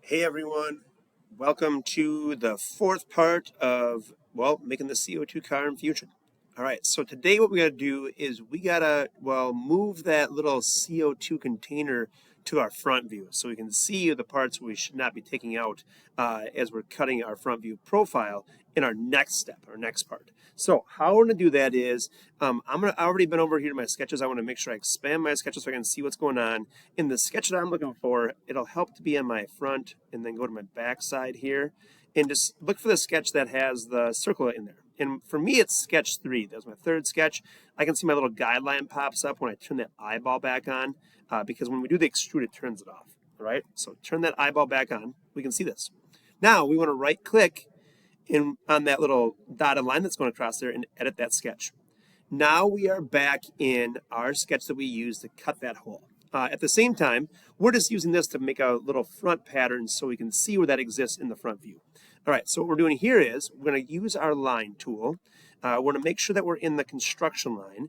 Hey everyone, welcome to the fourth part of, making the CO2 car in future. All right, so today what we gotta do is we gotta, move that little CO2 container to our front view so we can see the parts we should not be taking out as we're cutting our front view profile in our next step, our next part. So how we're gonna do that is, I already been over here to my sketches. I wanna make sure I expand my sketches so I can see what's going on. In the sketch that I'm looking for, it'll help to be on my front and then go to my back side here and just look for the sketch that has the circle in there. And for me, it's sketch 3. That's my third sketch. I can see my little guideline pops up when I turn that eyeball back on because when we do the extrude, it turns it off. All right, so turn that eyeball back on. We can see this. Now we want to right click on that little dotted line that's going across there and edit that sketch. Now we are back in our sketch that we used to cut that hole. At the same time, we're just using this to make a little front pattern so we can see where that exists in the front view. All right, so what we're doing here is we're going to use our line tool. We're going to make sure that we're in the construction line.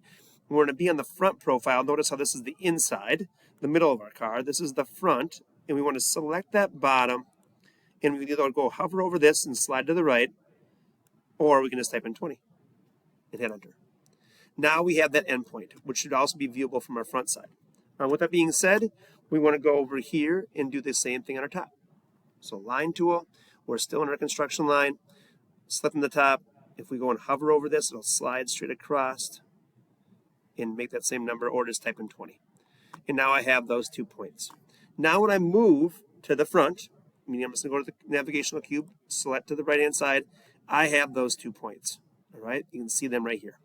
We're going to be on the front profile. Notice how this is the inside, the middle of our car. This is the front, and we want to select that bottom, and we can either go hover over this and slide to the right, or we can just type in 20 and hit enter. Now we have that endpoint, which should also be viewable from our front side. With that being said, we want to go over here and do the same thing on our top. So line tool, we're still in our construction line, selecting the top. If we go and hover over this, it'll slide straight across and make that same number, or just type in 20. And now I have those 2 points. Now when I move to the front, meaning I'm just going to go to the navigational cube, select to the right-hand side, I have those 2 points. All right, you can see them right here.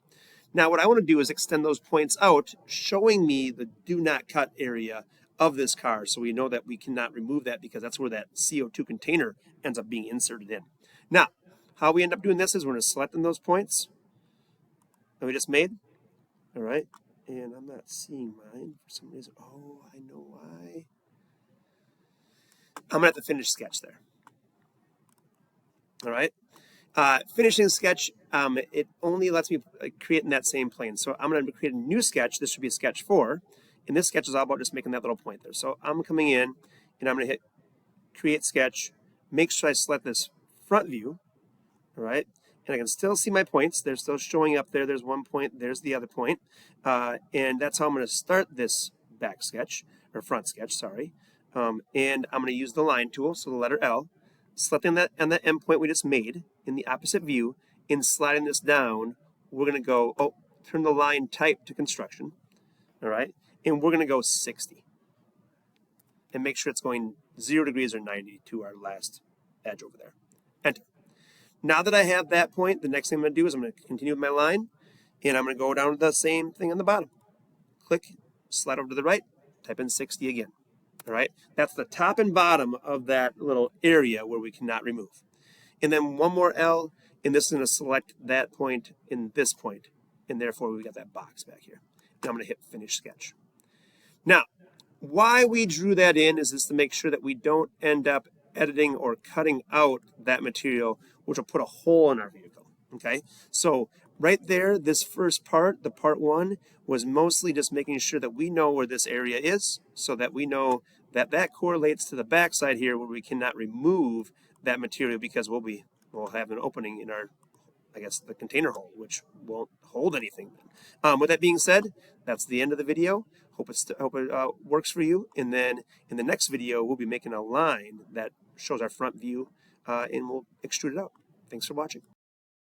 Now what I want to do is extend those points out, showing me the do not cut area of this car, so we know that we cannot remove that because that's where that CO2 container ends up being inserted in. Now, how we end up doing this is we're going to select those points that we just made. All right, and I'm not seeing mine for some reason. Oh, I know why. I'm going to have to finish sketch there. All right. Finishing sketch, it only lets me create in that same plane. So I'm going to create a new sketch. This should be sketch 4. And this sketch is all about just making that little point there. So I'm coming in, and I'm going to hit create sketch. Make sure I select this front view. All right. And I can still see my points. They're still showing up there. There's one point. There's the other point. And that's how I'm going to start this back sketch, or front sketch, sorry. And I'm going to use the line tool, so the letter L. Selecting that on the endpoint we just made in the opposite view, and sliding this down, we're going to go, turn the line type to construction, all right? And we're going to go 60. And make sure it's going 0 degrees or 90 to our last edge over there. Enter. Now that I have that point, the next thing I'm going to do is I'm going to continue with my line, and I'm going to go down to the same thing on the bottom. Click, slide over to the right, type in 60 again. All right, that's the top and bottom of that little area where we cannot remove. And then one more L, and this is going to select that point and this point, and therefore we got that box back here. And I'm going to hit finish sketch. Now, why we drew that in is just to make sure that we don't end up editing or cutting out that material, which will put a hole in our vehicle. Okay, so right there, this first part, the part 1, was mostly just making sure that we know where this area is, so that we know that that correlates to the back side here where we cannot remove that material because we'll have an opening in our, the container hole, which won't hold anything. With that being said, that's the end of the video. Hope it works for you. And then in the next video, we'll be making a line that shows our front view and we'll extrude it out. Thanks for watching.